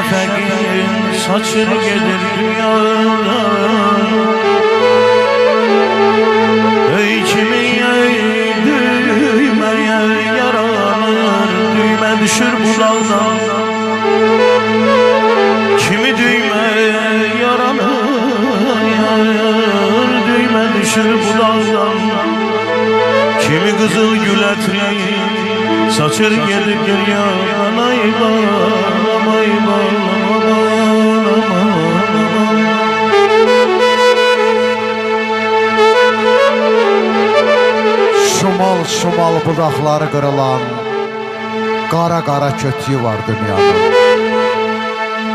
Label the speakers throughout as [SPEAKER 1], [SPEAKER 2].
[SPEAKER 1] şəfəqin saçır gedir dünyada. Ey kimi düymeye yaranır, düymə düşür budaqdan. Kimi düymeye yaranır, düymə düşür budaqdan. Kimi qızıl gül ətri saçır gedir dünyadan. Ay balam, ay balam, aman, aman, aman.
[SPEAKER 2] Şumal şumal budaqları qırılan qara qara kötüyü var dünyanın.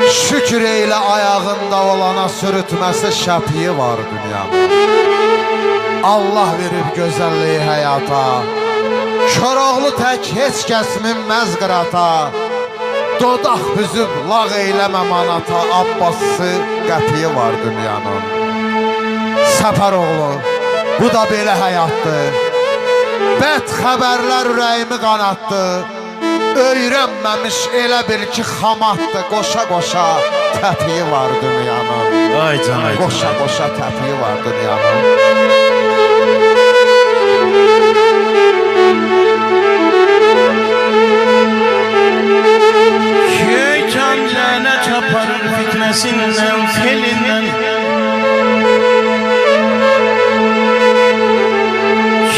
[SPEAKER 2] Şükür eylə ayağında olana sürütməsi şəpiyi var dünyanın. Allah verib gözəlliyi həyata, Koroğlu tək heç kəs minməz qırata. Dodaq büzüb lağ eyləmə manata, Abbası qəpiyi var dünyanın. Səfəroğlu, bu da belə həyatdır. Bəd xəbərlər ürəyimi qanattı. Öyrənməmiş elə bil ki xamatdır. Qoşa qoşa təpiyi var dünyanın.
[SPEAKER 1] Ay can, ay can.
[SPEAKER 2] Qoşa qoşa təpiyi var dünyanın.
[SPEAKER 1] Şeytan lənət aparır fitnəsindən, felindən.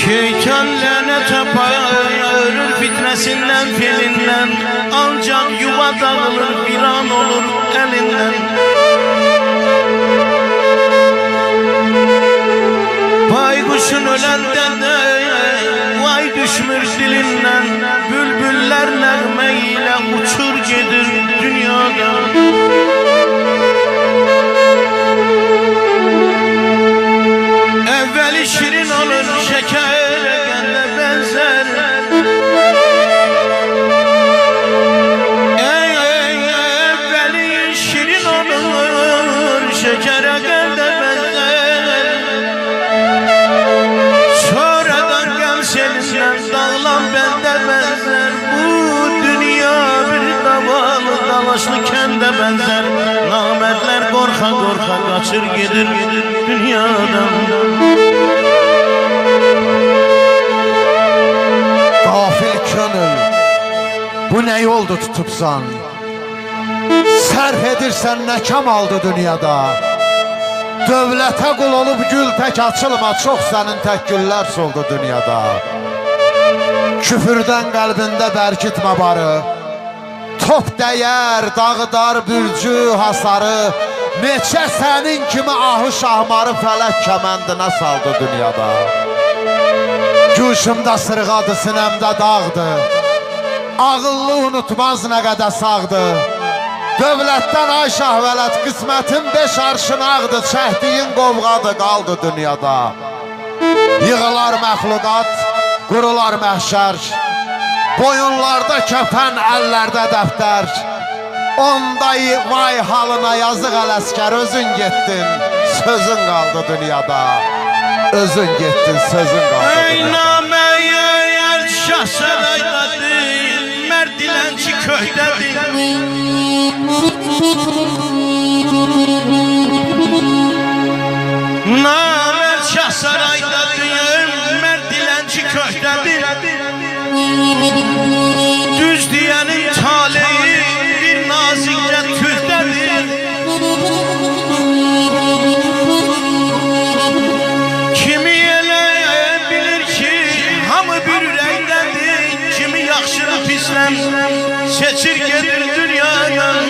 [SPEAKER 1] Şeytan lənət aparır fitnəsindən, felindən. Ancaq yuva dağılır, viran olur əlindən. Bayquşun öləndən də vay düşmür dilindən. Bülbüllər nəğmə ilə uçur gedir dünyada. Əvvəli şirin olur, şəkərə qəndə bənzər. Əvvəli şirin olur, şəkərə qəndə bənzər. Sonradan qəm selindən dağılan bəndə bənzər. Bu dünya bir davalı dalaşlı kəndə bənzər. Namədlər qorxa qorxa qaçır gedir dünyadan.
[SPEAKER 2] Qafil könül, bu nə yoldu tutubsan? Sərf edirsən nə kamaldı dünyada? Dövlətə qul olub gül tək açılma, çox sənin tək güllər soldu dünyada. Küfürdən qəlbində bərkitmə barı, top dəyər, dağıdar bürcü hasarı. Neçə sənin kimi ahı şahmarı fələk kəməndinə saldı dünyada. Güşümdə sırğadı, sinəmdə dağdı. Ağıllı unutmaz nə qədər sağdı. Dövlətdən ay şahvələt, qismətin 5 arşın ağdı. Çəkdiyin qovğadı qaldı dünyada. Yığılar məxluqat, qurular məhşər. Boyunlarda kəfən, əllərdə dəftər. Onda vay halına yazıq Ələskər, özün getdin, sözün qaldı dünyada. Özün getdin, sözün qaldı dünyada.
[SPEAKER 1] Ey naməyər şahsaraydadır, mərd dilənçi köydədir. Naməyər şahsaraydadır, mərd dilənçi köydədir. Düz deyənin taleyi bir nazikcə tühdədir. Kimi elə bilir ki, hamı bir ürəkdədir. Kimi yaxşını pislən seçir gedir dünyadan.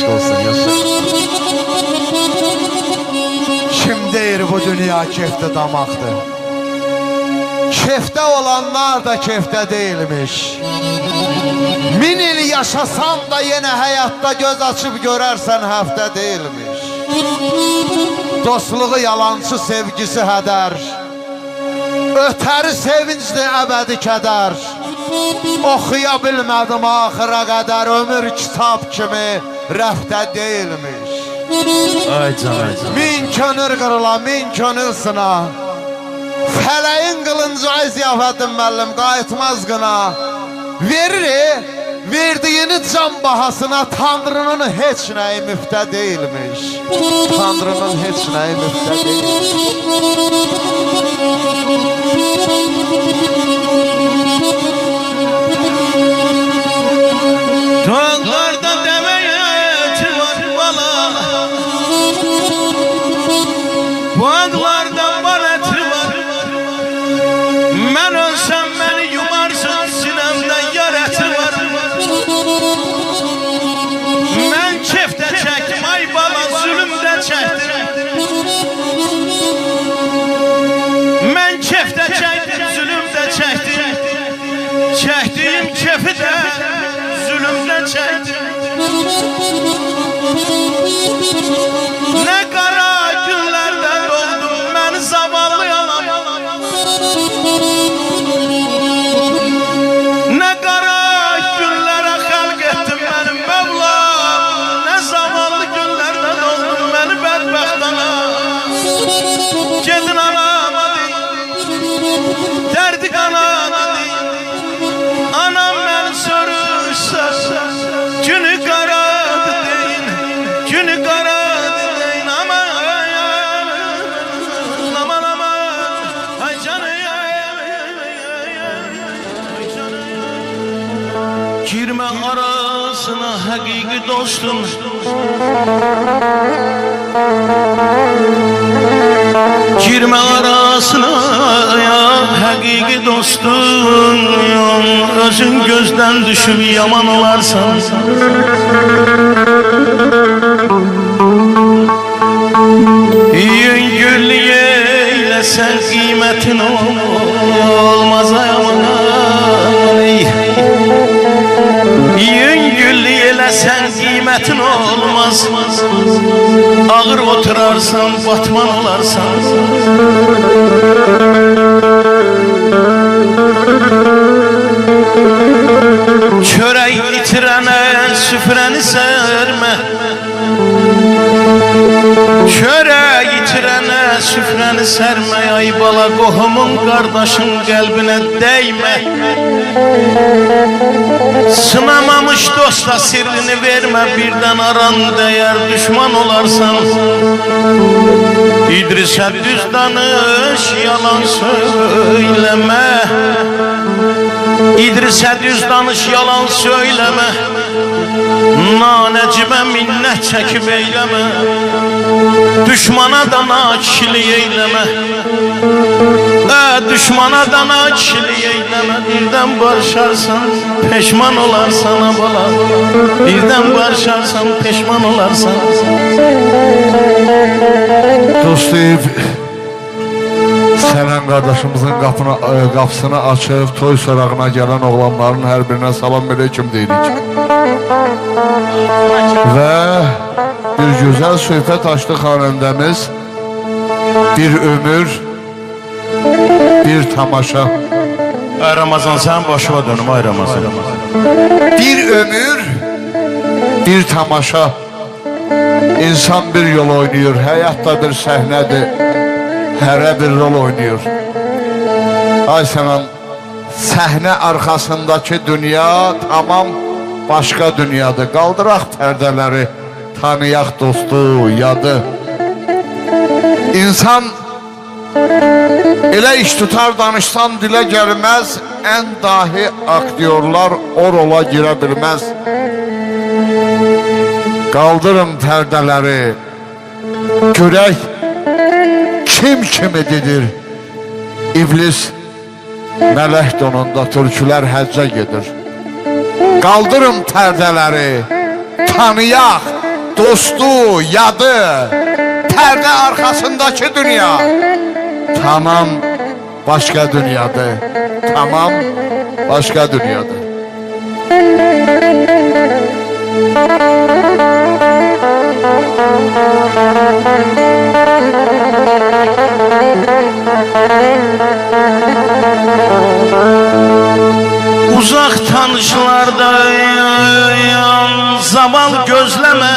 [SPEAKER 1] eşq olsun, yaşa.
[SPEAKER 2] Kim deyir bu dünya kefte damaqdır? Kefte olanlar da kefte değilmiş. 1000 il yaşasan da yine hayatta göz açıp görersen hefte değilmiş. Dostluğu yalancı, sevgisi heder. Ötəri sevincli əbədi kədər. Oxuya bilmədim axıra qədər. Ömür kitab kimi rəfdə deyilmiş.
[SPEAKER 1] Ay can, ay can.
[SPEAKER 2] 1000 könül qırıla, 1000 könül sına. Fələyin qılıncağı ziyafətin məllim qayıtmaz qına. Verir, verdiyini can bahasına. Tanrının heç nəyi müftə deyilmiş. Tanrının heç nəyi müftə deyilmiş.
[SPEAKER 1] Dağlarda deveyeti var bala, bağlarda bal eti var. Mən ölsəm məni yumarsın, sinəmdən yar eti var. Mən kefdə çəkdim ay bala, zülümdə çəkdim. Mən kefdə çəkdim, zülümdə çəkdim. Çəkdiyim kefi də zulümdə çəkdim. Nə qara günlərdə doldum mən zavallı yalam. Nə qara günlərə xəlq etdim mənim Mövlam. Nə zavallı günlərdə doldum məni bədbəxt anam. Gedin anama deyin, dərdi qanama deyin. Anam məni soruşsa, günü qaradı deyin, günü qaradı deyin. Aman, aman, aman, ay canım, ay canım. Girmə arasına həqiqi dostum, girmə arasına ya həqiqi dostum. Özün gözdən düşüb yaman olarsan. Yüngüllüyə eyləsən qiymətin olmaz yaman. Yüngüllü eləsən qiymətin olmaz. Ağır oturarsan, batman olarsan. Çörək itirənə süfrəni sərmə. Çörək itirənə süfrəni sərmə. Ay bala, qohumun, qardaşın qəlbinə dəymə. Sınamamış dosta sirrini vermə. Birdən aran dəyər, düşman olarsan. İdrisə düz danış, yalan söyləmə. İdrisə düz danış, yalan söyləmə. Nanəcimə minnət çəkib eyləmə. Düşmana da nakişilik eyləmə. Düşmana da nakişilik eyləmə. Birdən barışarsan, peşman olarsan bala. Birdən barışarsan, peşman olarsan.
[SPEAKER 2] Dostlayıb Sələn qardaşımızın qapısını açıb toy sorağına gələn oğlanların hər birinə salam aleyküm deyirik. Və bir gözəl söhbət açdı xanəndəmiz. Bir ömür, bir tamaşa.
[SPEAKER 1] Ay Ramazan, sən başıma dönüm ay Ramazan.
[SPEAKER 2] Bir ömür, bir tamaşa. İnsan bir yol oynayır, həyatdadır, səhnədir. Hərə bir rol oynayır. Ay sənan, səhnə arxasındakı dünya tamam başqa dünyadır. Qaldıraq pərdələri, tanıyaq dostu, yadı. İnsan elə iş tutar, danışsan dilə gəlməz. Ən dahi aktyorlar o rola girə bilməz. Qaldırın pərdələri, görək kim kimidir? İblis mələk donunda, türkülər həccə gedir. Qaldırın pərdələri, tanıyaq dostu, yadı, perde arkasındaki dünya tamam başka dünyadır. Tamam başka dünyadır.
[SPEAKER 1] Uzak tanışlarda zaman gözleme.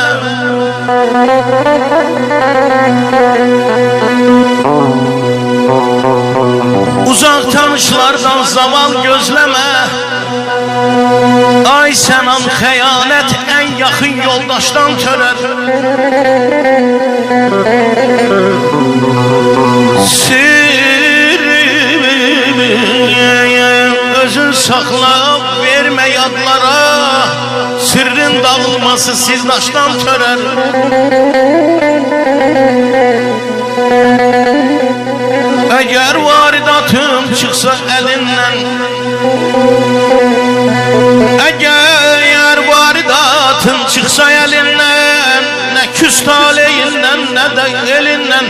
[SPEAKER 1] Uzak tanışlardan zaman gözleme. Ay sənan xəyanət ən yaxın yoldaşdan törər. Sirrimi özün saxla, vermə yadlara. Sirrin dağılması sirdaşdan törər. Əgər varidatım çıxsa əlindən, əgər varidatın çıxsa əlindən, nə küs taleyindən, nə də elindən,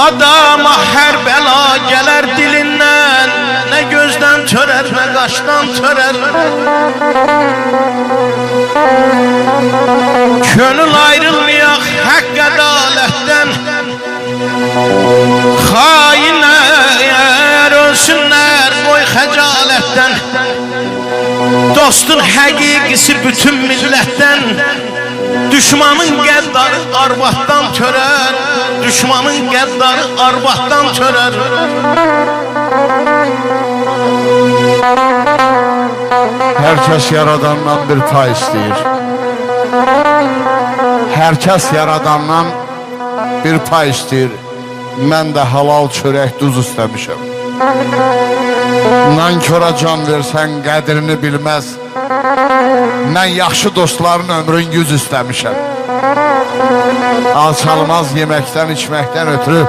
[SPEAKER 1] adama hər bəla gələr dilindən, nə gözdən törər, nə qaşdan törər. Könül ayrılmayaq haqq ədalətdən, xainlər ölsünlər qoy xəcalətdən. Dostun həqiqisi bütün millətdən, düşmanın qəddarı arvaddan törər, düşmanın qəddarı arvaddan törər.
[SPEAKER 2] Hər kəs yaradandan bir pay istəyir. Hər kəs yaradandan bir pay istəyir. Mən də halal çörək duz istəmişəm. Nankora can versən qədrini bilməz. Mən yaxşı dostların ömrün yüz istəmişəm. Alçalmaz yeməkdən içməkdən ötürü,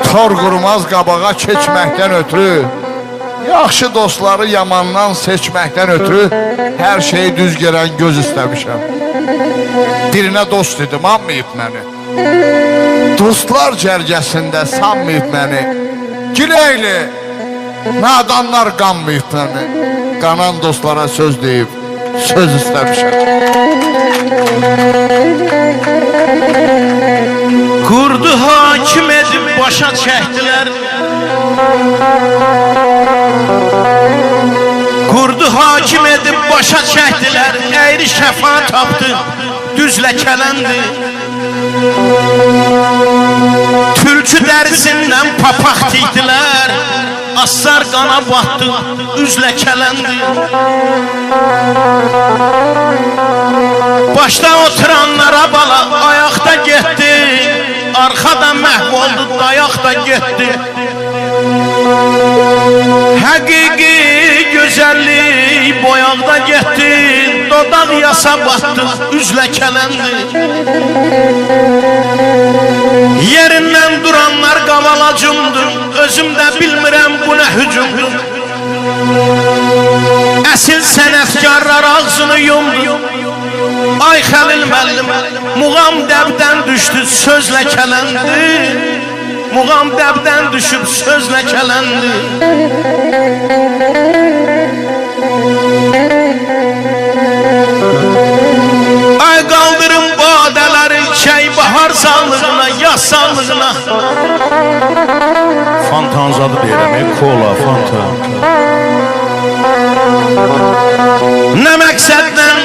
[SPEAKER 2] tor qurmaz qabağa keçməkdən ötürü, yaxşı dostları yamandan seçməkdən ötürü hər şeyi düz gələn göz istəmişəm. Birinə dost dedim, anmayıb məni. Dostlar cərgəsində sanmayıb məni. Giləyli, nadanlar qanmayıb məni. Qanan dostlara söz deyib, söz istəmişəm.
[SPEAKER 1] Qurdu hakim edib başa çəkdilər. Qurdu hakim edib başa çəkdilər. Əyri şəfa tapdı, düz ləkələndi. Tülkü dərisindən papaq tiydilər. Assar qana batdı, üz ləkələndi. Başda oturanlara bala ayaqda getdi, arxada məhv oldu, dayaqda getdi. Həqiqi gözəllik boyaqda getdi, dodaq yasa batdı, üz ləkələndi. Yerindən duranlar qavalacımdır, özüm də bilmirəm bu nə hücumdur. Əsil sənətkarlar ağzını yumdu. Ay Xəlil müəllim, muğam dəbdən düşdü, söz ləkələndi. Muğam dəbdən düşüb, söz ləkələndi. Ay qaldırın badələri, çay bahar sağlığına, yaz sağlığına. Fantanzadı deyirəm, kola, fanta. Nə məqsəddən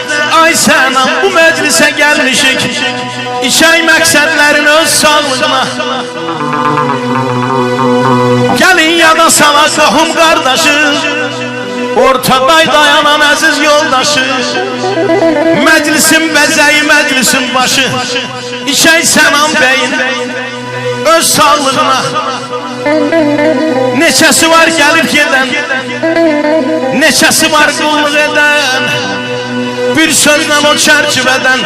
[SPEAKER 1] ay sənəm bu məclisə gəlmişik, İçək məqsədlərin öz sağlığına. Gəlin yada sala qohum qardaşı, ortaday dayanan əziz yoldaşı. Məclisin bəzəyi, məclisin başı, İçək Sənan bəyin öz sağlığına. Neçəsi var gəlib gedən, neçəsi var qulluq edən. Bir sözlə o çərçivədən,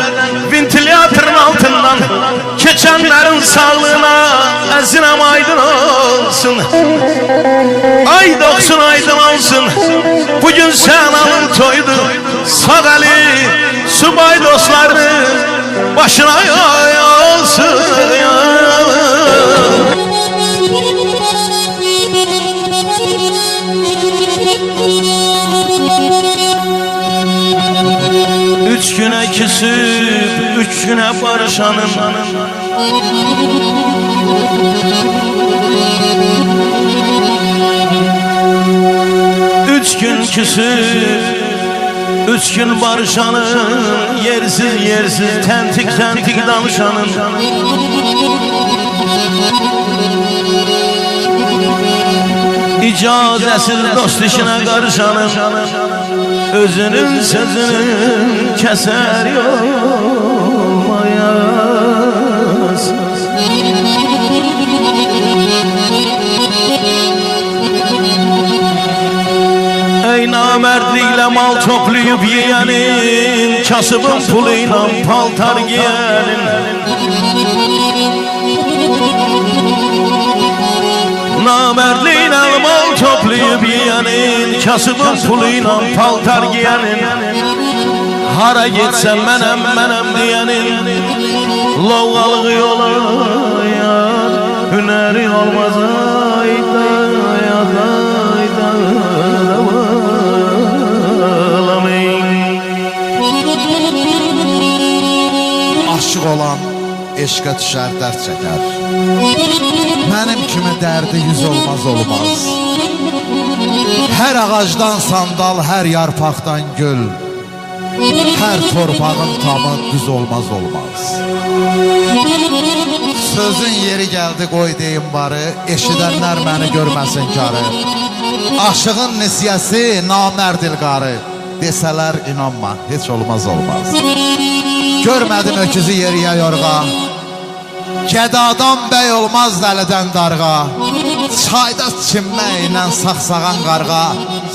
[SPEAKER 1] ventilatorun altından keçənlərin sağlığına əzinəm aydın olsun. Ay doksun aydın olsun. Bugün Sənanın toydu, sağ əli su bay dostlarını başına yayılsın. Üç güne küsüp, üç güne barışanın Üç gün küsüp, üç gün barışanın yersiz yersiz, tentik tentik danışanın icazesiz dost işine karışanın özünün sözünün keser olmayasın. Ey namertlikle mal toplayıp yiyenin, kasıbın puluyla paltar giyenin, namertlikle mal toplayıp yiyenin, kasıbın puluyla paltar giyenin, hara gitsen menem diyenin, lovgalığı yola yar, hüneri olmaz ayda
[SPEAKER 2] Aşık olan eşqə düşər, dərd çəkər. Mənim kimi dərdi yüz olmaz. Hər ağacdan sandal, hər yarpaqdan gül, hər torpağın tamı düz olmaz. Sözün yeri gəldi qoy deyim barı, eşidənlər məni görməsin karı. Aşığın nisiyəsi namərd ilqarı, desələr inanma, heç olmaz. Görmədim öküzü yeriyə yorğa, gədadan bəy olmaz dəlidən darğa, çayda çimməklə saxsağan qarğa,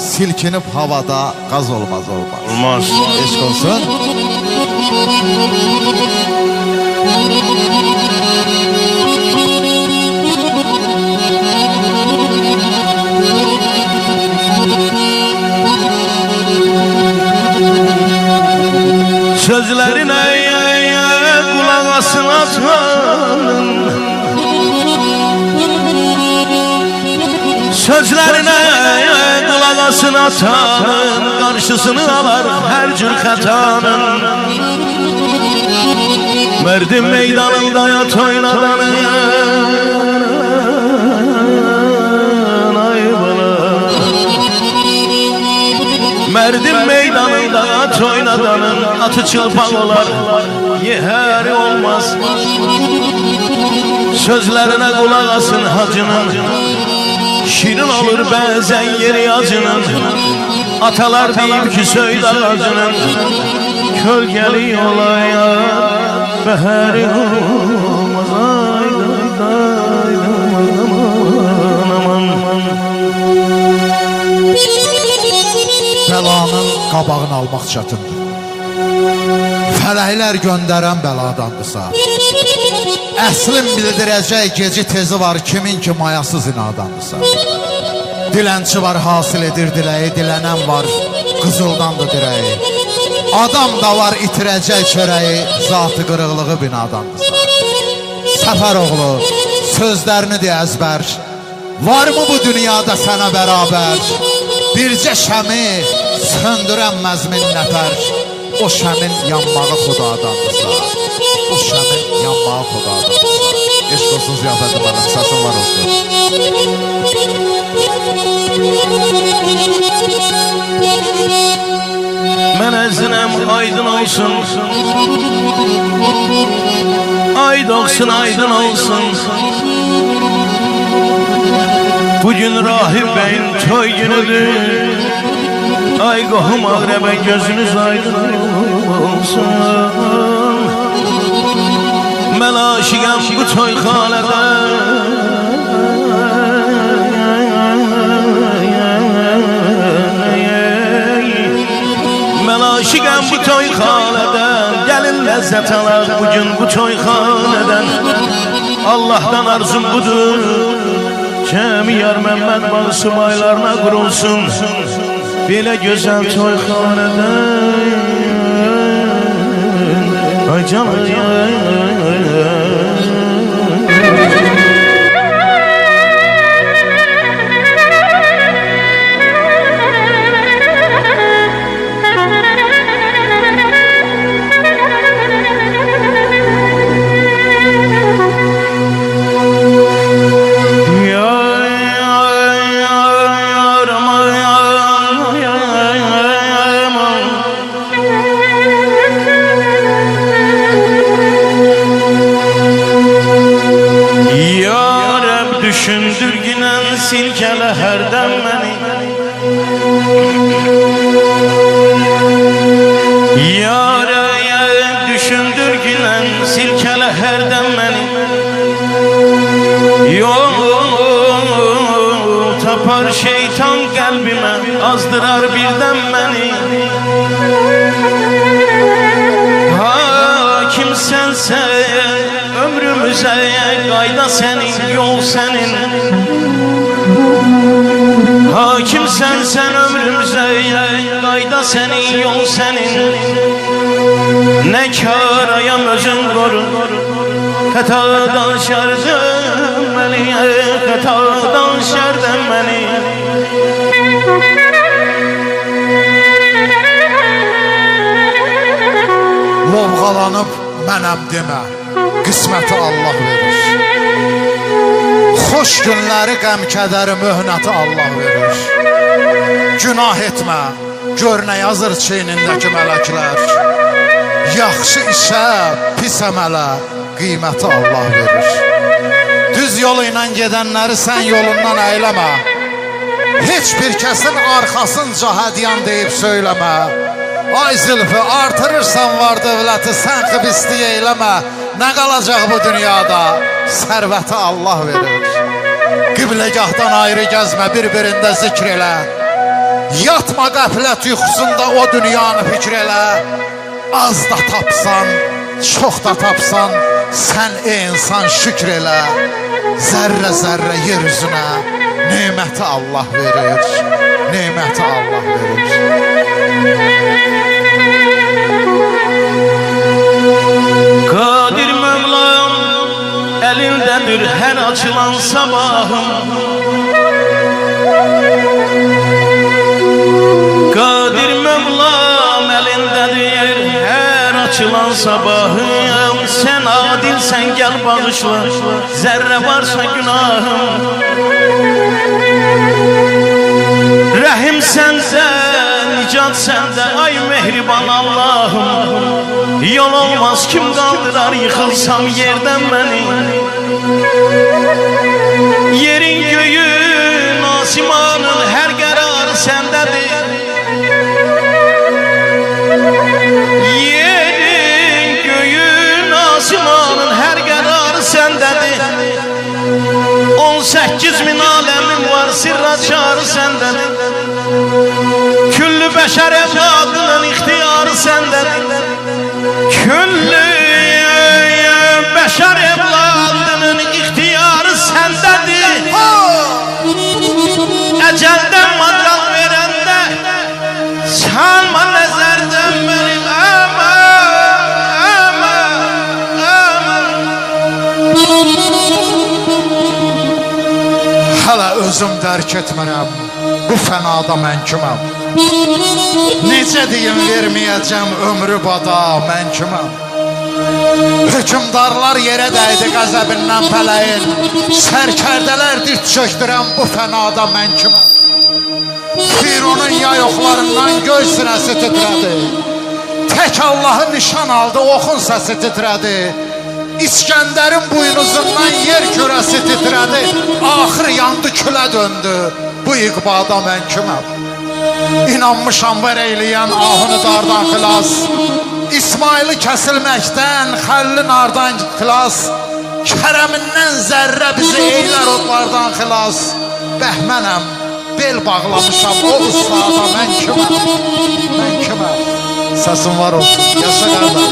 [SPEAKER 2] silkinib havada qaz olmaz.
[SPEAKER 1] Olmaz.
[SPEAKER 2] Eşq olsun.
[SPEAKER 1] Sözlerine kulak asın atanın, sözlerine kulak asın atanın, karşısını alar her cür hatanın. Merdim meydanında yat oynadanın, Merdim meydanında at oynadanın, atı çılpan olar, yeheri olmaz. Sözlerine kulak asın hacının, şirin olur bəzən yeri acının. Atalar deyip ki söyle acının, kölgeli olaya beheri olmaz.
[SPEAKER 2] Bəlanın qabağını almaq çətindir. Fələklər göndərən bəladandırsa, əslin bildirəcək geci tezi var kimin ki mayasız inadandırsa. Dilənçi var hasil edir diləyi, dilənən var qızıldandır dirəyi. Adam da var itirəcək çörəyi, zatı qırıqlığı binadandırsa. Səfər oğlu sözlərini de əzbər, varmı bu dünyada sənə bərabər? Bircə şəmi söndürənməz min nəfər, o şəmin yanmağı Xudadandırsa, o şəmin yanmağı Xudadandırsa. Eşq olsun ziyafəti mənim, səsim var olsun.
[SPEAKER 1] Mən əzinəm aydın olsun, aydın olsun. Bugün Rahip Bey'in toy günüdür. Ay qohum ağrəbə gözünüz aydın olsun. Mən aşiqəm bu toy xalədə, mən aşiqəm bu toy xalədən. Gəlin ləzzət alaq bugün bu toy xalədən. Allah'tan arzum budur, Cəmi yar Məmməd bağısı baylarına qurulsun, belə gözəl toyxanədə. Ay canım düşündür günen silkele herden beni. Yâre düşündür gülen silkele herden beni. Yol tapar şeytan kalbime, azdırar birden beni. Hakim sense ömrümüze, kayda senin, yol senin. Hakim sen ömrümüze, kayda senin, yol senin. Ne karayam özün korun, hatadan şerden beni, hatadan şerden beni.
[SPEAKER 2] Lovğalanıb mənəm demə, qisməti Allah verir. Xoş günləri, qəm-kədəri, möhnəti Allah verir. Günah etmə, gör nə yazır çeynindəki mələklər. Yaxşı işə, pis əmələ qiyməti Allah verir. Düz yolu ilə gedənləri sən yolundan əyləmə. Heç bir kəsin arxasınca hədyan deyib söyləmə. Ay zülfü, artırırsan var dövləti, sən xibisti eyləmə. Nə qalacaq bu dünyada? Sərvəti Allah verir. Qibləgahdan ayrı gəzmə, bir-birində zikr elə. Yatma qəflət yuxusunda, o dünyanı fikr elə. Az da tapsan, çox da tapsan, sən ey insan şükr elə. Zərrə-zərrə yer üzünə neməti Allah verir, neməti Allah verir.
[SPEAKER 1] Kadir Mevlam elindedir her açılan sabahım. Kadir Mevlam elindedir her açılan sabahım. Sen adilsen gel bağışla, zerre varsa günahım. Rəhim səndə, nicat səndə, ay mehriban Allahım. Yol olmaz kim qaldırar, yıxılsam yerdən məni. Yerin göyün, asimanın hər qərarı səndədir. Yerin göyün, asimanın hər qərarı səndədir. 18.000 aləmin var, sirra çarı səndədir. Küllü bəşər evladının ixtiyarı səndədir. Küllü bəşər evladının ixtiyarı səndədir. Əcəldən madral verəndə salma nəzərdən mənim
[SPEAKER 2] Hələ özüm dərk etmərəm, bu fənada mən kiməm? Necə deyim verməyəcəm ömrü bada, mən kiməm? Hökümdarlar yerə dəydi qəzəbindən pələyin. Sərkərdələr diz çöktürəm, bu fənada mən kiməm? Fironun yayoqlarından göy sinəsi titrədi. Tək Allahı nişan aldı, oxun səsi titrədi. İskəndərin buynuzundan yer kürəsi titrədi. Axır yandı, külə döndü, bu iqbada mən kiməm? İnanmışam var eyləyən ahını dardan xilas. İsmaili kəsilməkdən, xəlli nardan xilas. Kərəmindən zərrə bizi eylər otlardan xilas. Bəhmənəm, bel bağlamışam o ustada, mən kiməm? Mən kiməm? Səsin var olsun, yaşa qardaş.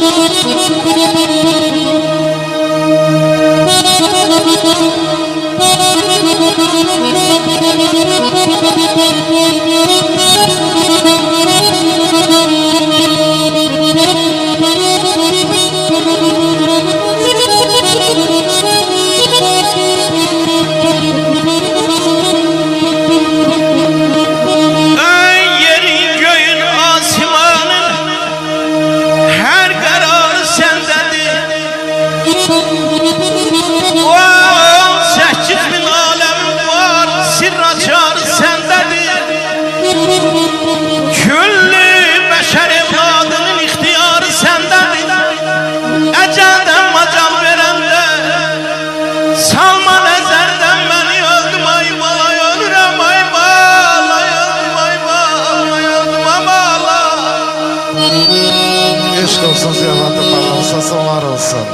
[SPEAKER 2] Eşq olsun Ziyavəndə Məlum, səsin var olsun.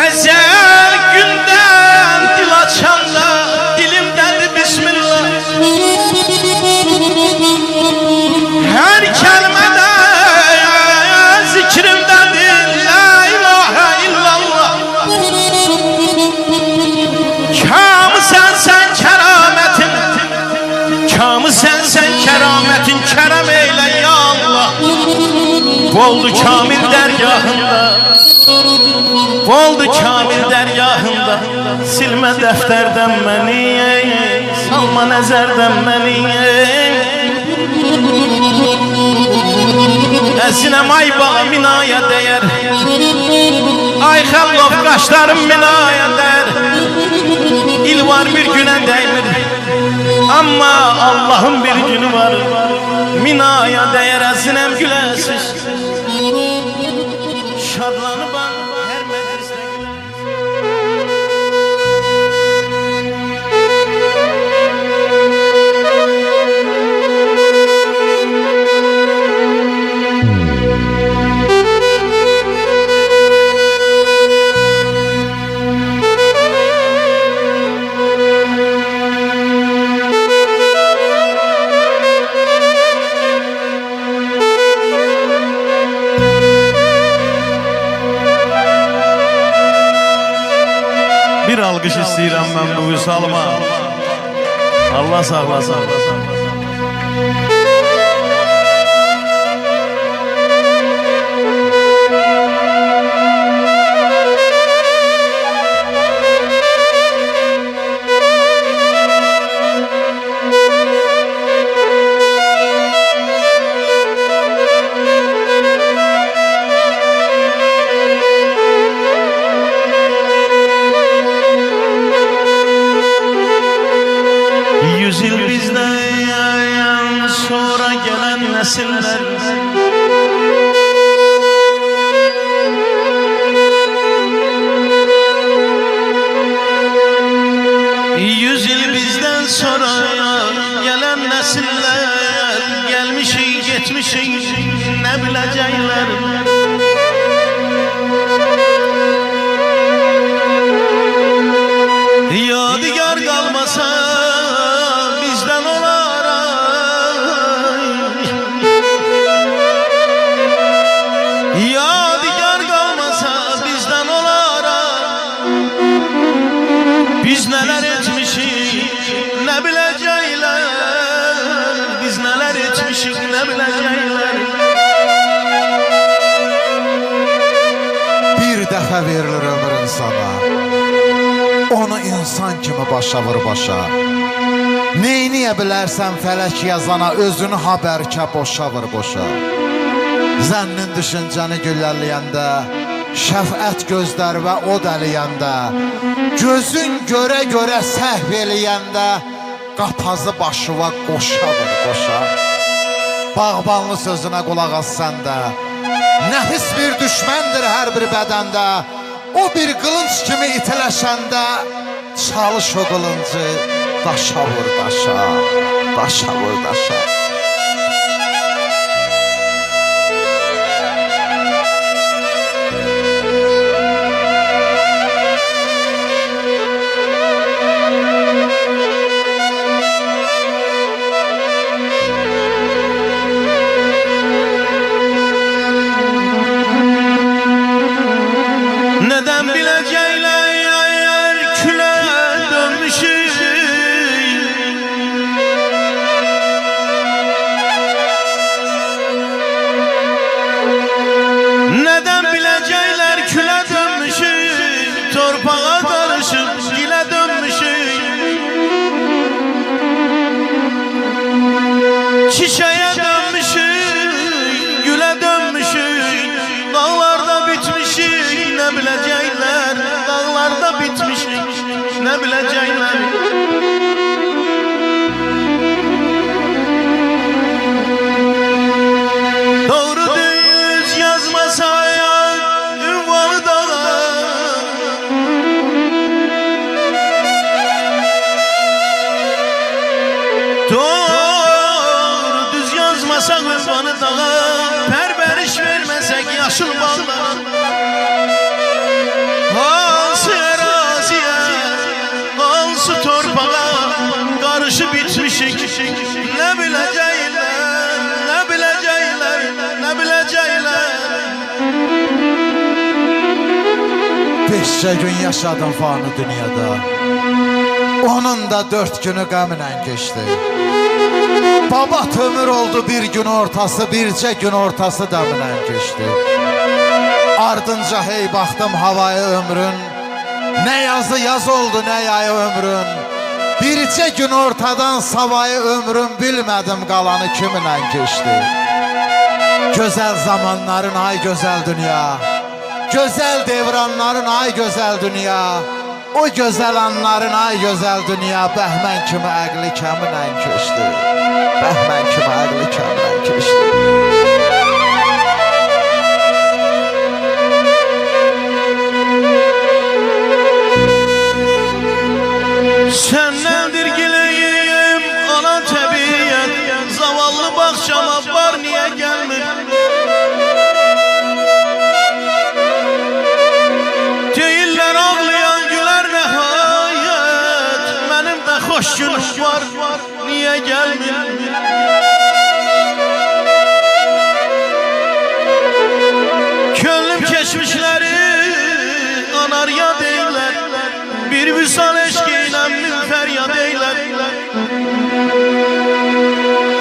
[SPEAKER 1] Ezel günden dil açanda dilimdedir Bismillah. Her kelimede zikrimdedir La ilahe illallah. Kamı sensen kerametin, kamı sensen kerametin, kerem eyle ya Allah. Oldu kamil dergahında, oldu kamil dergahında. Silme defterden beni, salma nezerden beni. Esinem ay bağa minaya değer, ay hallof kaşlarım minaya değer. İl var bir güne değmir, ama Allah'ın bir günü var. Minaya değer esinem gülesiz. Şadlanıp her mecliste bir alkış istəyirəm mən bu vüsalıma. Allah sağlasın. Yüzyıl bizden sonra gelen nesiller Yüzyıl bizden sonra gelen nesiller gelmişik geçmişik ne bilecekler. Yadigar kalmasa bizden olarak, yadigar kalmasa bizden olarak, biz neler etmişik ne bilecekler, biz neler etmişik ne bilecekler.
[SPEAKER 2] Bir dəfə verilir ömür insana, onu insan kimi başa vur başa. Neyniyə bilərsən fələk yazana, özünü habərkə boşa vur boşa. Zənnin düşüncəni güllələyəndə, şəfət gözlər və od əliyəndə, gözün görə görə səhv eləyəndə, qapazı başıva qoşa vur qoşa. Bağbanlı sözünə qulaq as səndə, nəfis bir düşməndir hər bir bədəndə. O bir qılınc kimi itiləşəndə, çalış o qılıncı daşa vur daşa, daşa vur daşa.
[SPEAKER 1] Neden biləcəklər eğer külə dönmüşük? Neden biləcəklər külə dönmüşük? Torpağa karışıp gilə dönmüşük. Çiçeğe dönmüşük, gülə dönmüşük. Dağlarda bitmişik, ne bilecekler. Dağlarda bitmişik, ne bilecekler. Doğru düz yazmasa ya ünvanı dağa. Doğru insanı dağa, pərvəriş verməsək yaşıl bağlara, hansı əraziyə, hansı torpağa qarışıb bitmişik, nə biləcəklər, nə biləcəklər, nə biləcəklər.
[SPEAKER 2] Beşcə gün yaşadım fani dünyada, onun da 4 günü qəmlə geçti. Babat ömür oldu bir gün ortası, bircə gün ortası dəmlə geçti. Ardınca hey baxdım havaya ömrün, nə yazı yaz oldu, nə yayı ömrün. Bircə gün ortadan savayı ömrün, bilmədim qalanı kiminlə geçti. Gözəl zamanların ay gözəl dünya, gözəl devranların ay gözəl dünya, o gözəl anların ay gözəl dünya, bəhmən kimi əqli kəminlə keçdi. Bəhmən kimi əqli kəminlə keçdi.
[SPEAKER 1] Sənəndir giləyim, ana təbiyyət, zavallı bağçama var, niyə gəlmir? Deyirlər ağlayan gülər nəhayət, mənim də xoş günüm var, niyə gəlmir? Könlüm keçmişləri anar yad eylər, bir vüsal eşqiylə min fəryad eylər.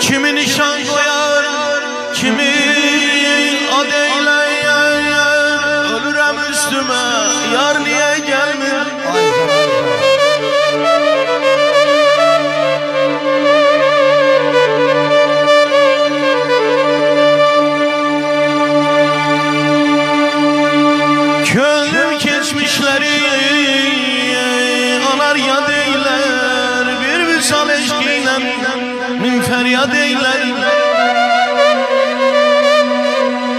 [SPEAKER 1] Kimi nişan qoyar, kimi ad eyləyər, ölürəm üstümə, yar niyə gəlmir? Könlüm keçmişləri anar yad eylər, bir vüsal eşqiylə min fəryad eylər.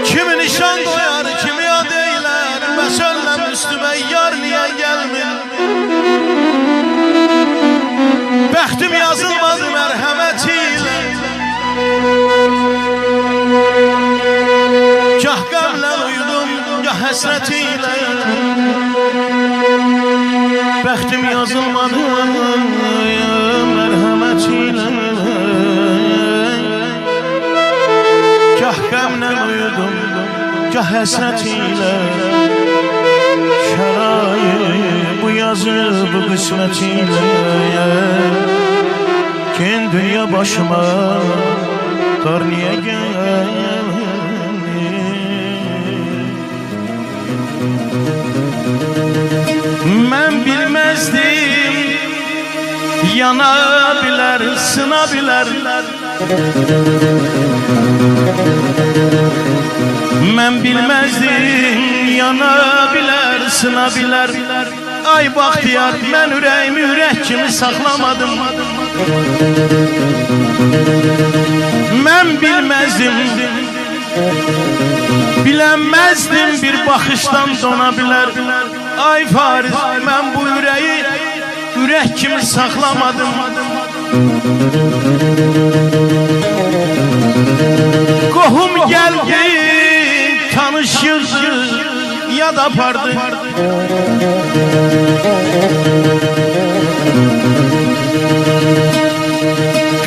[SPEAKER 1] Kimi nişan qoyar, kimi yad eylər, bəs öləm üstümə, yar niyə gəlmir? Bəxtim yazılmadı mərhəmət ilə, gah qəmlə uyudum, gah həsrət ilə. Bəxtim yazılmadı mərhəmət ilə, gah qəmlə uyudum, gah həsrət ilə. Şərait bu yazı bu qismət ilə, kin dünya başıma dar niyə gəlmir? Mən bilməzdim, yana bilər, sına bilər. Mən bilməzdim, yana bilər, sına bilər. Ay baxtiyar, mən ürəyimi ürək kimi saxlamadım. Mən bilməzdim, bilənməzdim, bir baxışdan dona bilər. Ay Fariz, mən bu ürəyi ürək kimi saxlamadım. Qohum gəldi, tanış yığdı, yad apardı.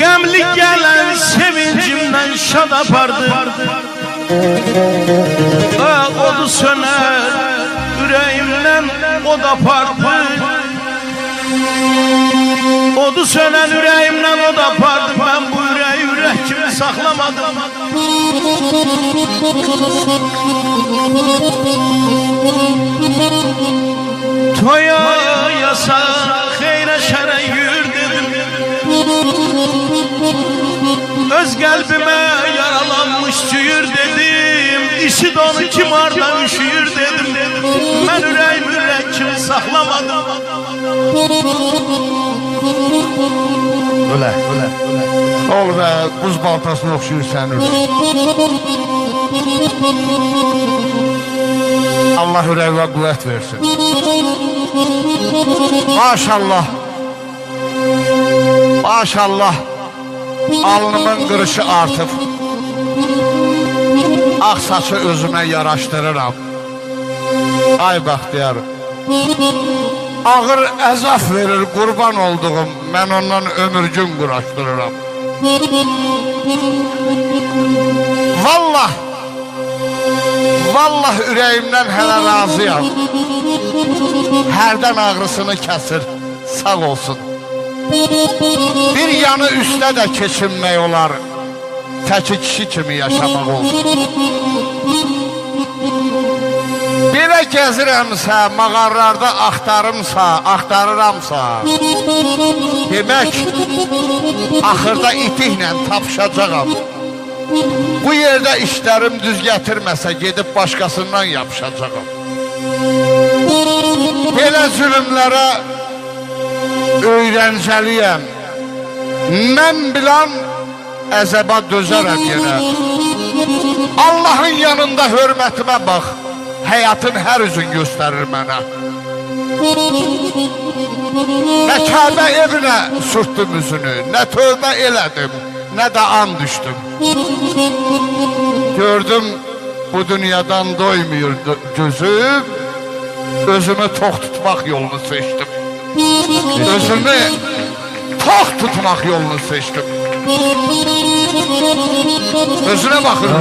[SPEAKER 1] Qəmli gələn sevincimdən şad apardı. Odu sönər ürəyimdən od apardı. Odu sönən ürəyimdən od apardı. Mən bu ürəyi ürək kimi saxlamadım. Toya yasa xeyrə şərə yür dedim. Öz qəlbimə yaralanmış cüyür dedim. İşi donu kim arda üşüyür dedim. Mən ürəyim ürək kimi saxlamadım.
[SPEAKER 2] Ölə, ölə, ölə. Ol və buz baltasına oxşuyur sən ürək. Allah ürəyinə qüvvət versin. Maşallah. Maşallah. Alnımın qırışı artıb. ağ saçı özümə yaraşdırıram. Ay Bəxtiyar, ağır əzaf verir qurban olduğum, mən ondan ömürgün quraşdırıram. Vallah ürəyimdən hələ razıyam. Hərdən ağrısını kəsir, sağ olsun. Bir yanı üstə də keçinmək olar, təki kişi kimi yaşamaq olsun. Belə gəzirəmsə, mağarlarda axtarıramsa, demək, axırda itiklə tapışacağam. Bu yerdə işlərim düz gətirməsə, gedib başqasından yapışacağam. Belə zülümlərə öyrəncəliyəm. Mən bilən əzəba dözərəm yenə. Allahın yanında hörmətimə bax, həyatın hər üzün göstərir mənə. Nə Kəbə evinə sürtdüm üzünü, nə tövbə elədim, nə də an düşdüm. Gördüm, bu dünyadan doymuyor gözüm, özümü tox tutmaq yolunu seçdim. Özümü tox tutmaq yolunu seçdim. Özünə baxır mı?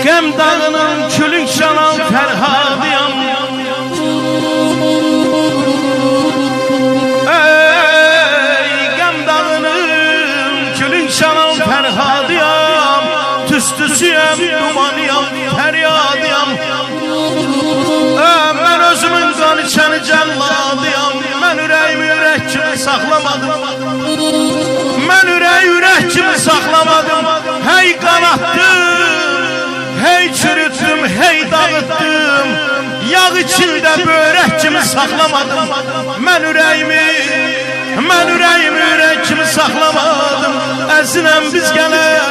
[SPEAKER 1] Qəm dağının külük çalan Fərhadiyam. Ey qəm dağının külük çalan Fərhadiyam. Tüstüsüyəm, dumanıyam, fəryadiyam. Mən özümün qan içəni cəlladiyam. Mən ürəyimi ürək kimi saxlamadım. Mən ürək kimi saxlamadım. Hey qanattım, hey çürüttüm, hey dağıttım. Yağ içində börək kimi saxlamadım. Mən ürəyimi ürək kimi saxlamadım. Əzinəm biz gələk,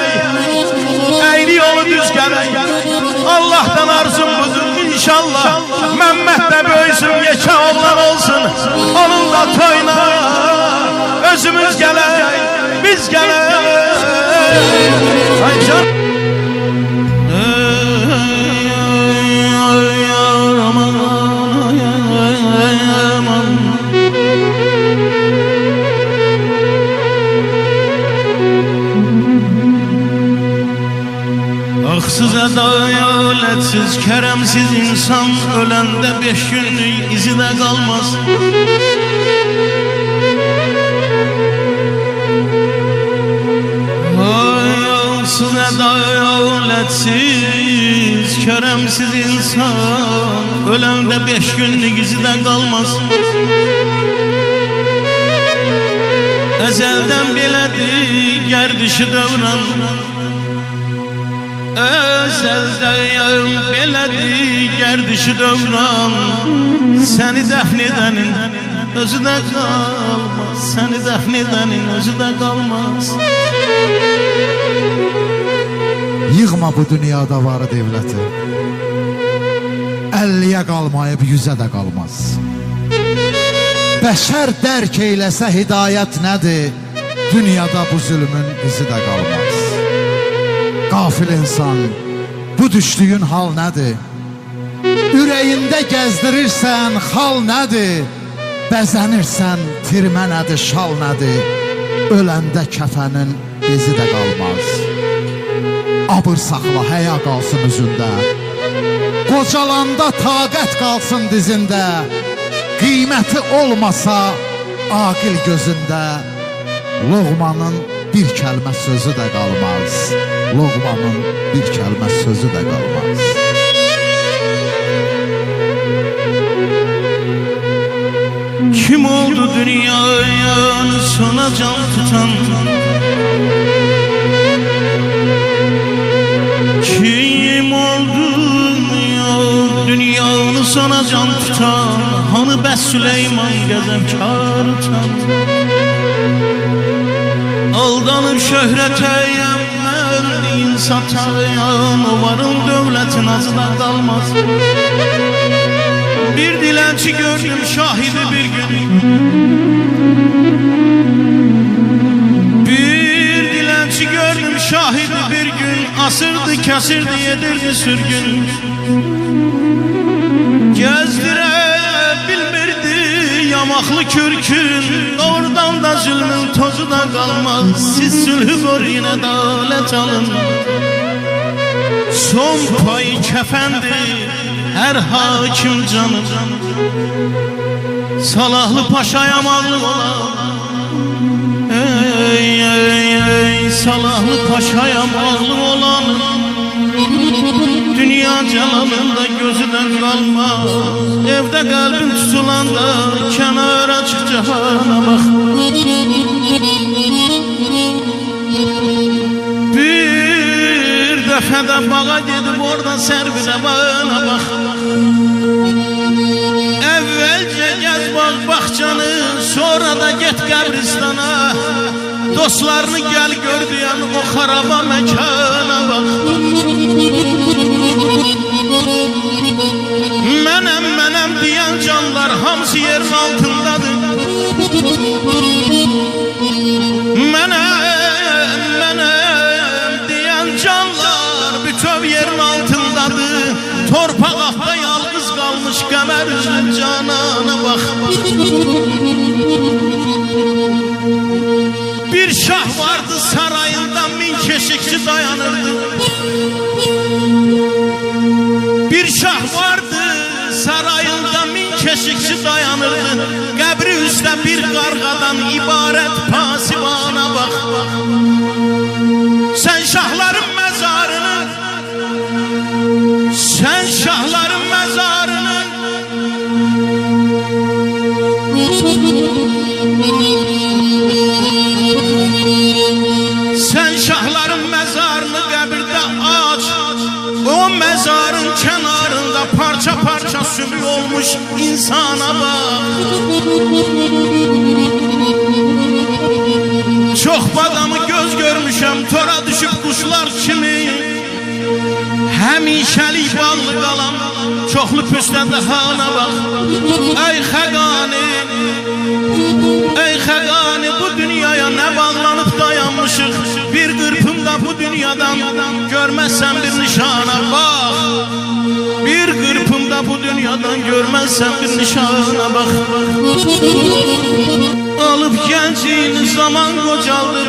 [SPEAKER 1] əyri yolu düz gələk. Allah'tan arzum budur inşallah. Məmməd də böyüsün, yekə oğlan olsun. Onunla toyna özümüz gələk, biz gələk. Ay can. Aksız adaletsiz, keremsiz insan ölende 5 günlük izi de kalmaz. Aksız adaletsiz, keremsiz insan ölende 5 günlük izi de kalmaz. Ezelden belədir gərdişi dövran. Ezelden belədir gərdişi dövran. Səni dəfn edənin özü də qalmaz. Səni dəfn edənin özü də qalmaz.
[SPEAKER 2] Yığma bu dünyada var devləti, 50'yə qalmayıb 100'ə də qalmaz. Bəşər dərk eyləsə hidayət nədir? Dünyada bu zülmün izi də qalmaz. Qafil insan, bu düşdüyün hal nədir? Ürəyində gəzdirirsən, xal nədir? Bəzənirsən, tirmə nədir, şal nədir? Öləndə kəfənin izi də qalmaz. Abır saxla, həya qalsın üzündə. Qocalanda taqət qalsın dizində. Qiyməti olmasa aqil gözündə. Loğmanın bir kəlmə sözü də qalmaz. Loğmanın bir kəlmə sözü də qalmaz.
[SPEAKER 1] Kim oldu dünyaya sona can tutan? Kim oldu dünyanı sona can tutan? Hanı bəs Süleyman qəzəmkar utan? Ulanıp şöhrete yemmel satağıyan, varın devletin azına kalmaz. Bir dilenci gördüm şahidi bir gün, bir dilenci gördüm şahidi bir gün, asırdı kesirdi yedirdi sürgün. Gezdirebilmirdi yamaklı kürkün, oradan da zulmün tozu da kalmaz. Siz sülhü gör yine adalet alın, son payı kefendi her hakim canı. Salahlı paşaya mağlı olan, ey ey ey salahlı paşaya mağlı olan, dünya celalında gözüden kalmaz. Evde kalbin tutulanda kenara çık cehana bak. Bir defede bağa gidip orada servile bana bak. Evvelce gez bak bahçanı, sonra da git kabristana. Dostlarını gel gör diyen o haraba mekana bak. Menem diyen canlar hamsi yerin altındadır. Menem diyen canlar bütöv yerin altındadır. Torpakta yalnız kalmış kemer üzüm canana bak. Bir şah vardı sarayında, min keşikçi dayanırdı. Bir şah vardı sarayında, min keşikçi dayanırdı. Qəbri üstə bir qarğadan ibarət pasivana bak. Sen şahların mezarını, sen şahların mezarını, sen şahların mezarını qəbirdə aç. O mezarın kenarında parça parça sümük olmuş insana bak. Çok adamı göz görmüşəm, tora düşüp kuşlar kimi. Həmişəlik ballı qalan çoxlu püstədə hana bak. Ey xəqani, ey xəqani, bu dünyaya ne bağlanıp dayanmışıq. Bir qırpımda bu dünyadan görmezsen bir nişana bak. Bir qırpımda bu dünyadan görmezsen bir nişana bak. Alıp gençliğini zaman qocaldır.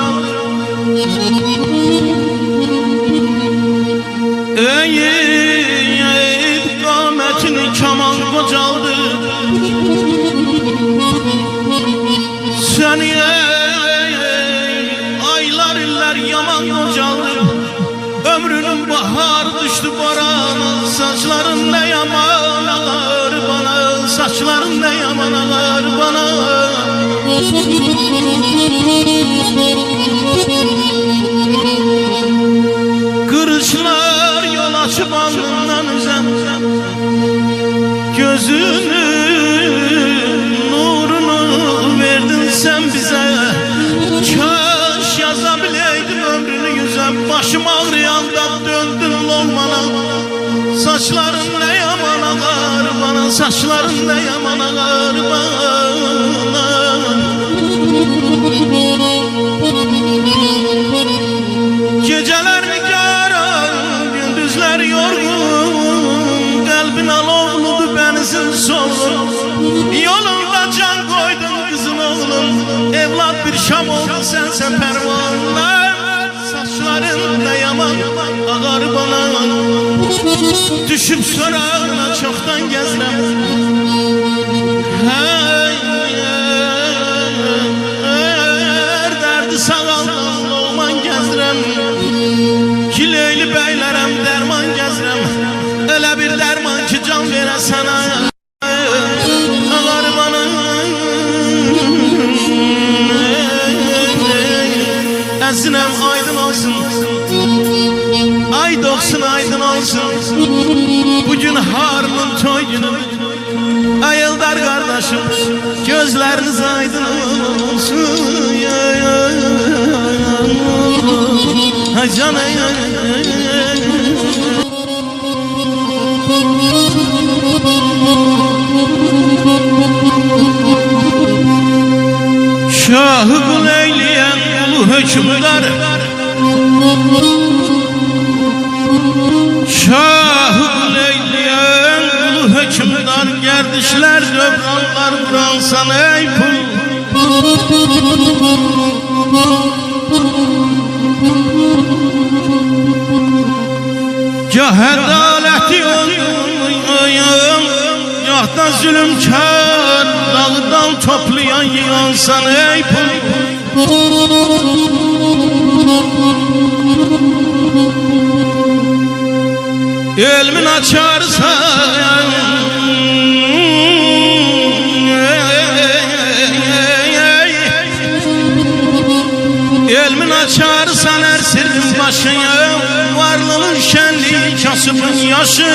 [SPEAKER 1] Eğip qametini kaman qocaldı. Seni aylar iller yaman qocaldı. Ömrünün baharı düştü barana. Saçların ne yaman ağar bana, saçların ne yaman ağar bana. Kırışlar yol açıp alnından üzem, gözünün nurunu verdin sen bize. Kaş yazabileydim ömrünü yüzem, başım ağrıyanda döndün lolmana. Saçların ne yaman ağar bana, saçların ne yaman ağar bana. Geceler nigaran, gündüzler yorgun, kalbin alovludu benzin solun. Yolunda can koydun kızın oğlum, evlat bir şam oldu sense pervanlar. Saçların da yaman ağar bana, düşüp sorağına çoktan gezrem. Hey, her derdi sağaldan loğman gezrem. Kileyli beylerem derman gezrem. Öyle bir derman ki can vere sana. Ağar bana, əzinem aydın olsun, ay doğsun aydın olsun. Bugün harmın toy günü, ay Eldar kardeşim, gözleriniz aydın olsun. canım. Şahı kul eyleyen ulu hükümdar, Şahı kul eyleyen ulu hükümdar, gerdişler dövranlar vuransan ey kul. Gah ədaleti olmayan, gah da zulümkar, dağdan toplayan yığansan ey kul. Elmin açarsan, elmin açarsan her sirrin başını, varlığın şenliği kasıbın yaşı.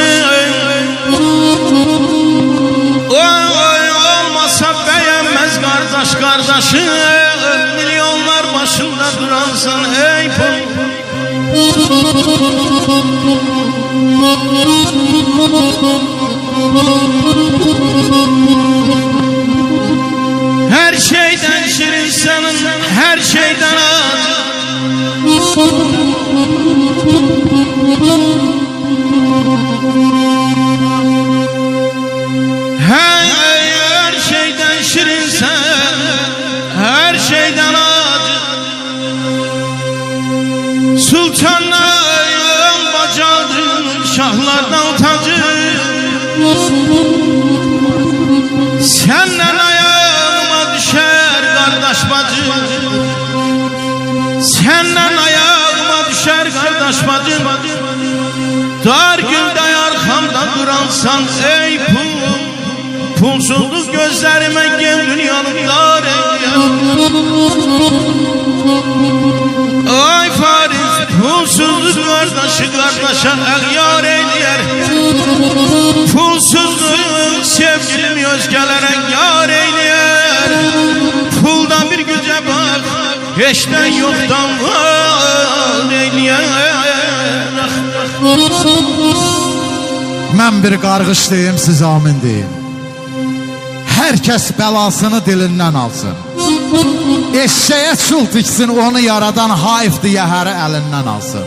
[SPEAKER 1] Olmasa beğenmez kardeş kardeşi, milyonlar başında duransan ey kul. Her şeyden şirin senin, her şeyden acı. Her şeyden şirin sen, her şeyden acı. Sultanların bacağıdır, şahlardan tacı. Senden ayağıma düşer kardeş bacı, senden ayağıma düşer kardeş bacı. Dar günde arkamda duransan ey pul, pulsuzluk gözlerime gel dünyanın dar eyleyen. Ay Fariz, pulsuzluk kardeşi kardeşe yar eyleyer. Pulsuzluk sevgilimi özgelere yar eyleyer. Pulda bir güce bak, hiçten yoktan var eyleyer.
[SPEAKER 2] Mən bir qarğış deyim, siz amin deyin. Hər kəs bəlasını dilindən alsın. Eşşəyə çul tiksin, onu yaradan hayfdı yəhəri əlindən alsın.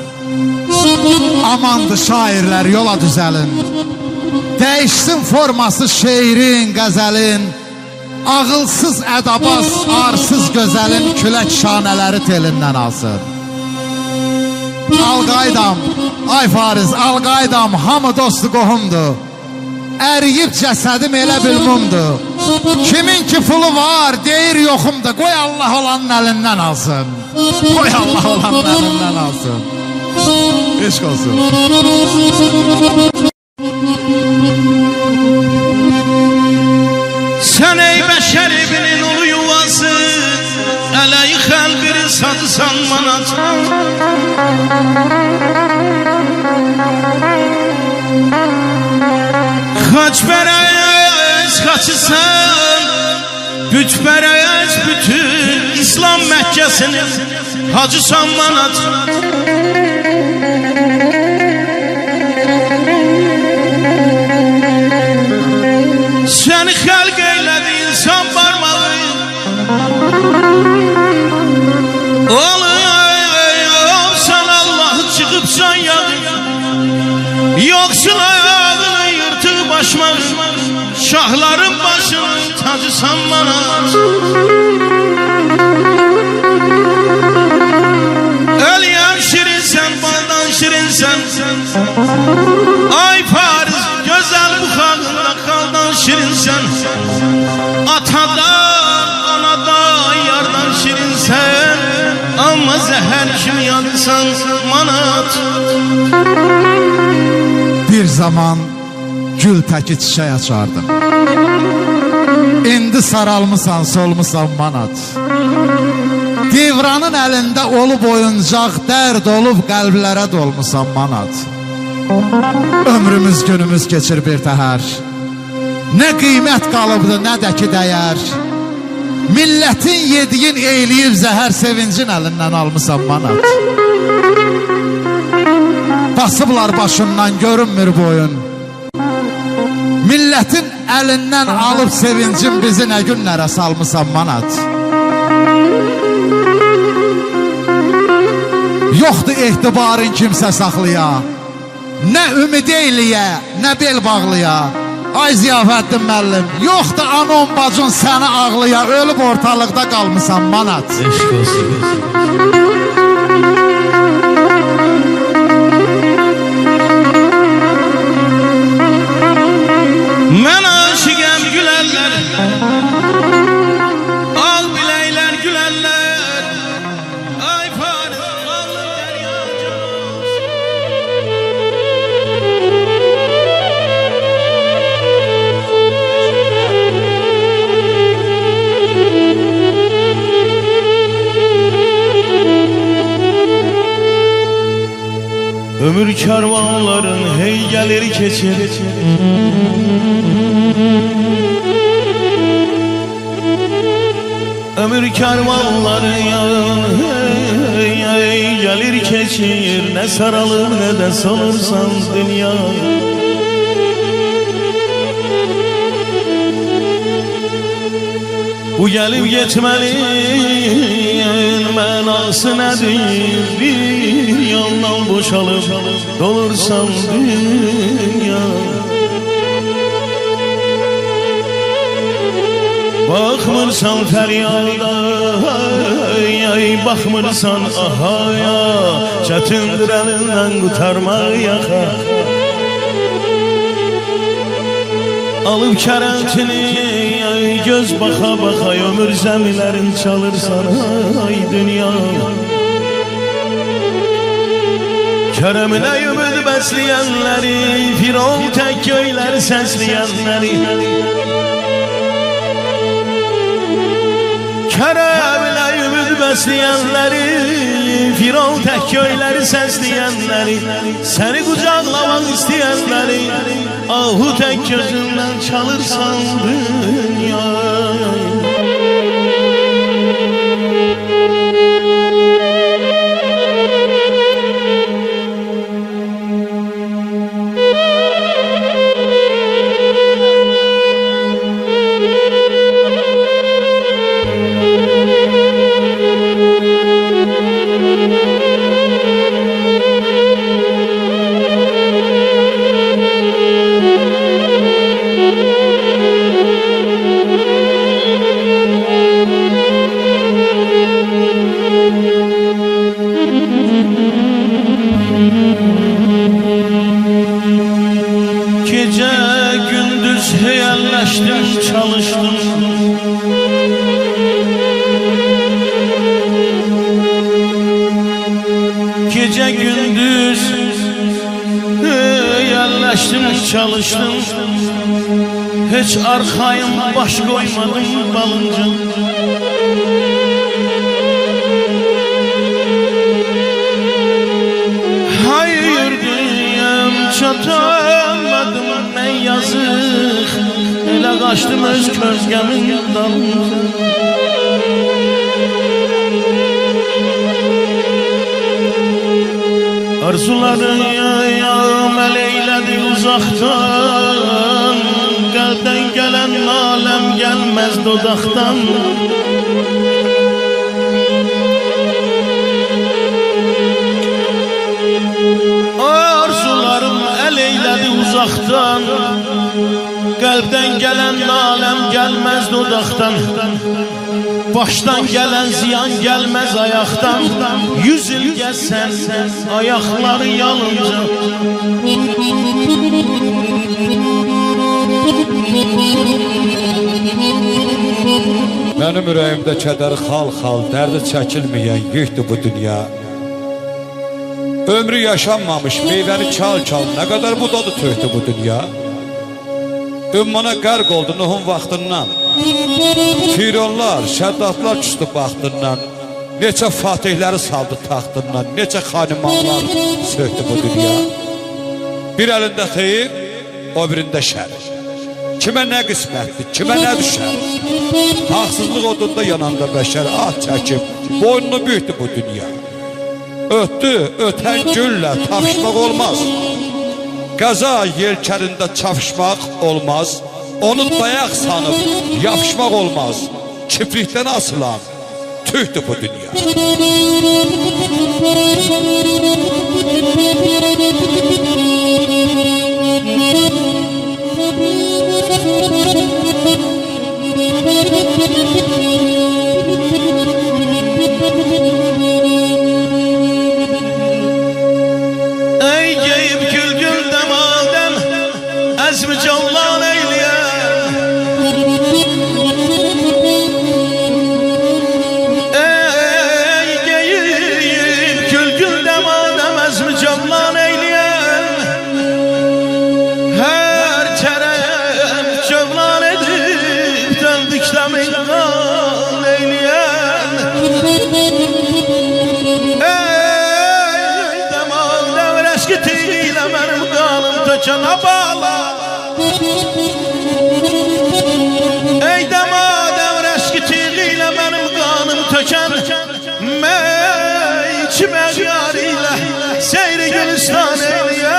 [SPEAKER 2] Amandı şairlər, yola düzəlin. Dəyişsin forması şeirin, qəzəlin. Ağılsız ədabaz, arsız gözəlin külək şanələri telindən alsın. Alqaydam, ay Fariz, alqaydam, hamı dostu qohumdur. Əriyib cəsədim elə bil mumdur. Kimin ki pulu var, deyir yoxumdur. Qoy Allah olanın əlindən alsın. Qoy Allah olanın əlindən alsın. Eşq olsun.
[SPEAKER 1] Sen ey beşer ibnin ulu yuvası, Ələyi xəlbiri satsan manat. Xaç bərəz xaçısan, büt bərəz bütün İslam Məkkəsinin hacısan manat. Səni xəlq eylədi insan barmağı, olsan Allah'ı çıkıpsan yağı, yoksun ayağını yırtığı başmağı, şahların başını tacısan bana. Ölüyem şirinsen, baldan şirinsen, ay Paris güzel bu halında kaldan şirinsen. Atadan, anadan, yardan şirinsen, ama zəhər kimi yadsan manat.
[SPEAKER 2] Bir zaman gül təki çiçək açardım. İndi saralmısan, solmusan manat. Divranın əlində olub oyuncaq, dərd olub qəlblərə dolmusan manat. Ömrümüz günümüz keçir bir təhər. Nə qiymət qalıbdı, nə də ki dəyər. Millətin yediyin eyləyib zəhər, sevincin əlindən almısan manat. basıblar başından görünmür boyun. Milletin elinden alıp sevincin bizi nə günlərə salmısan manat. Yoxdur ehtibarın kimsə saxlaya, nə ümid eyliyə, nə bel bağlıya. Ay Ziyafəddin müəllim, yoxdur anon bacın səni ağlıya, ölüb ortalıqda qalmısan manat.
[SPEAKER 1] Eşq olsun. Mən aşıqəm gülərlər, ağ biləklər gülərlər, ay Paris qallı dəryacımız. Ömür karvanların hey gəlir keçir. Ömür karvanları hey gəlir keçir. Nə saralır nə də solursan dünya. Bu gəlib getməliyin mənası nədir? Bir yandan boşalıb dolursan dünya. Baxmırsan fəryada, baxmırsan ahaya, çətindir əlindən qutarmaq yaxa. Alıb kərəntini, göz baxa baxa ömür zəmilərin çalırsan ay dünya. Kərəminə ümid bəsləyənləri, firon tək göyləri səsləyənləri, Kərəminə ümid bəsləyənləri, firon tək göyləri səsləyənləri, səni qucaqlamaq istəyənləri, ahu tək gözündən çalırsan dünya. Gece gündüz heyalleştim, çalıştım. Gece gündüz heyalleştim, çalıştım. Hiç arkayım baş koymadım balınca. Hayır diyem çatamadım ben yazık, elə qaçdım öz közgəmin dalınca. Arzuların yağım eleylədi uzaqdan, qəlbdən gələn naləm gəlməz dodaqdan. Arzularım eleylədi uzaqdan, qəlbdən gələn naləm gəlməz dodaqdan. Başdan gələn ziyan gəlməz ayaqdan. 100 il gəzsən ayaqları yalınca.
[SPEAKER 3] Mənim ürəyimdə kədəri xal-xal, dərdi çəkilməyən yükdür bu dünya. Ömrü yaşanmamış meyvəni çal-çal, nə qədər budadı töhdü bu dünya. Ümmana qərq oldu Nuhun vaxtından, Fironlar, şəddatlar küstü baxtından, neçə fatihləri saldı taxtından, neçə xanimanlar söhdü bu dünya. Bir əlində xeyir, o birində şər. Kimə nə qismətdir, kimə nə düşər? Haqsızlıq odunda yananda bəşər ah çəkib, boynunu büyüdü bu dünya. Ötdü, ötən güllə tapışmaq olmaz. Qəza yelkərində çapışmaq olmaz. Onu dayaq sanıb yapışmaq olmaz. Çiftlikdən asılan tühdür bu dünya.
[SPEAKER 1] Ey geyib gül dəmadəm, əzmi canlan eyləyəm. Ey geyib gül dəmadəm, əzmi canlan eyləyəm. Hər tərəf cövlan edib, döndükdə meydan eyləyəm. Eşkitiyle benim kanım tökene bağla. Ey demadem eşkitiyle benim kanım töken meyçime yariyle seyri gülistan eyleye.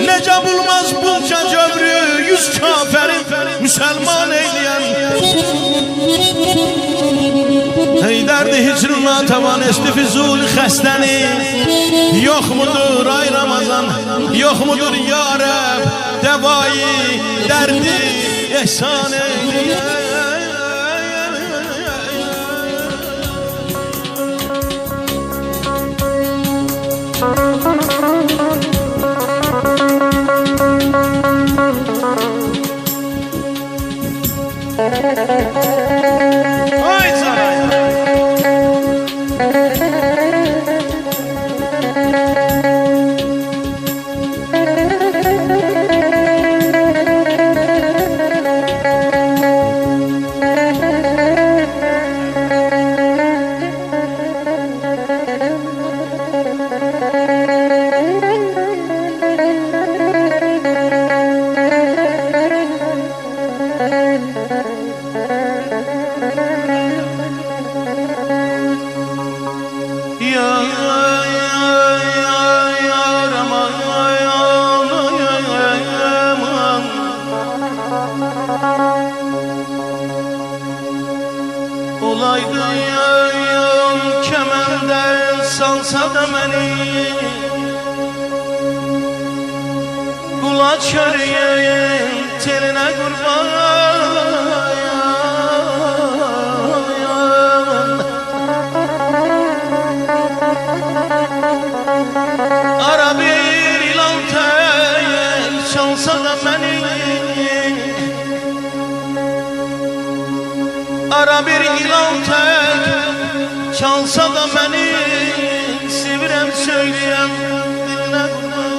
[SPEAKER 1] Nece bulmaz bunca cövrü yüz kaferin Müslüman eyleyen. Ey derdi hicrına tavan esti fizul xəstəni. Yok mudur ay Ramazan, yok mudur ya Rab, devayı derdi ihsan eyleyen. Ay sana. Olaydı yayım kemenden salsa da beni, kulaç körüyüm teline kurban. Ara bir ilan tel çalsa da beni, ara bir ilan tek çalsa da beni, sevirem söyleyem diline kurban.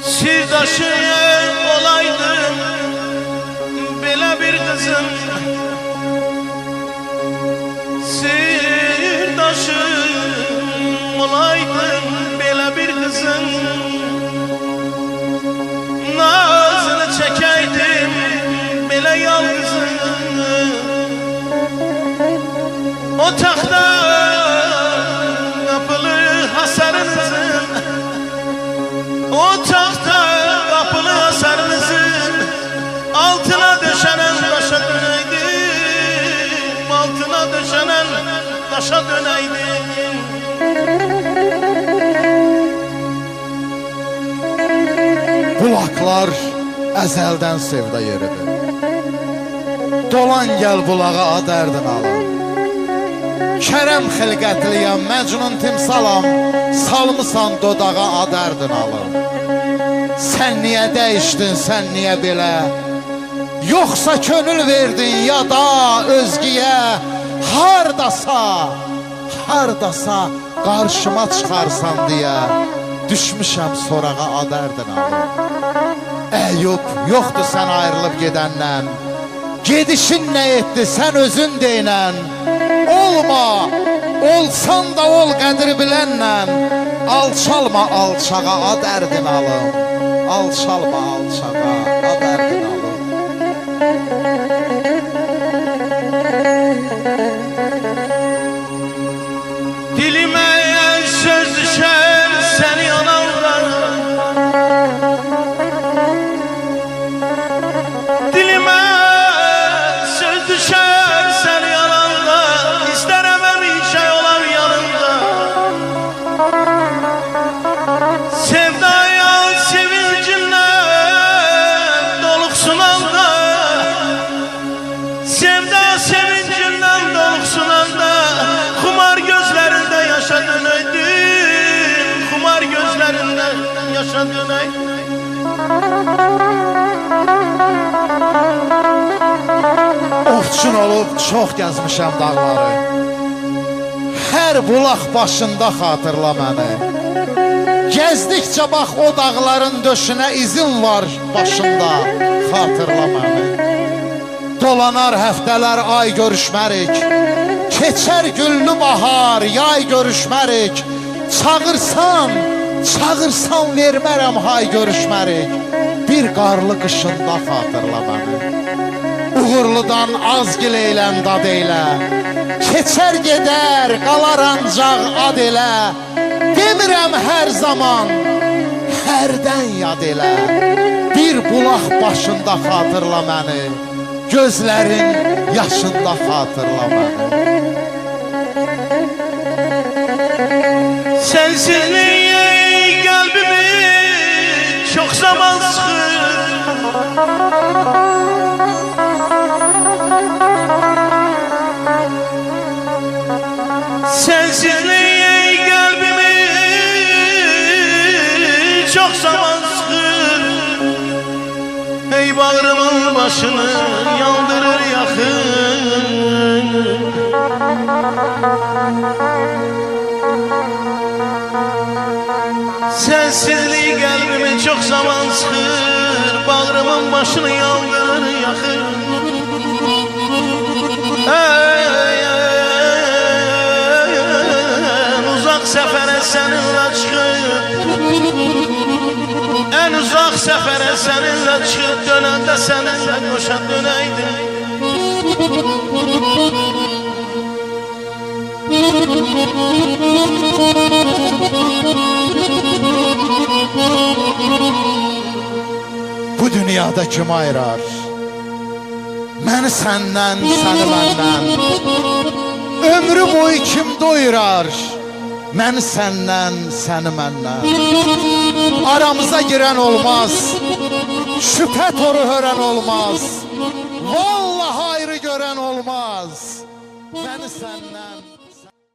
[SPEAKER 1] Sirdaşım olaydım belə bir kızım, sirdaşım olaydım belə bir kızım, nazını çekeydim belə yalnızım. O taxta kapılı hasarınızın, o taxta kapılı hasarınızın altına döşenen başa döneydim, altına döşenen başa döneydim.
[SPEAKER 2] Bulaqlar əzəldən sevda yeridir. Dolan gəl bulağa dərdin alın. Kərəm xilqətliyəm, məcnun timsalam, salmısan dodağa adərdin alım. Sən niyə dəyişdin, sən niyə belə? Yoxsa könül verdin ya da özgəyə? Hardasa qarşıma çıxarsan deyə düşmüşəm sorağa adərdin alım. Əyyub, yoxdur sən ayrılıb gedəndən, gedişin nə etdi sən özün deynən. Olma, olsan da ol qədri bilənlə, alçalma alçağa adərdin alım. Alçalma alçağa adərdin alım.
[SPEAKER 1] Dilimə söz düşər səni yananlar, dilimə söz düşər səni yananlar, istərəm həmişə olam yanında. Sevdaya sevincindən doluxsun anda, sevda sevincindən doluxsun anda, xumar gözlərində yaşa dönəydim, xumar gözlərində yaşa dönəydim.
[SPEAKER 2] Ovçun olub çox gəzmişəm dağları, hər bulaq başında xatırla məni. Gəzdikcə bax o dağların döşünə izin var başında, xatırla məni. Dolanar həftələr ay görüşmərik, keçər güllü bahar yay görüşmərik. Çağırsan vermərəm hay görüşmərik. Bir qarlı qışında xatırla məni. Uğurludan azgil eylən dad eylə, keçər gedər qalar ancaq ad elə. Demirəm hər zaman, hərdən yad elə. Bir bulaq başında xatırla məni, gözlərin yaşında xatırla məni.
[SPEAKER 1] Sensizliğe kalbimi çok zaman sıkır. Sensizliğe kalbimi çok zaman sıkır. Ey bağrımın başını yandırır yakın. Sensizliği kalbimi çok zaman sıkır, bağrımın başını yandırır yakır. En uzak sefere seninle çıkıp, en uzak sefere seninle çıkıp, dönende seninle koşa döneydim.
[SPEAKER 2] Bu dünyada kim ayırar? Məni səndən, səni məndən. Ömrü boyu kim doyurar? Məni səndən, səni məndən. Aramıza girən olmaz, şübhə toru hörən olmaz. Vallahi ayrı görən olmaz. Məni səndən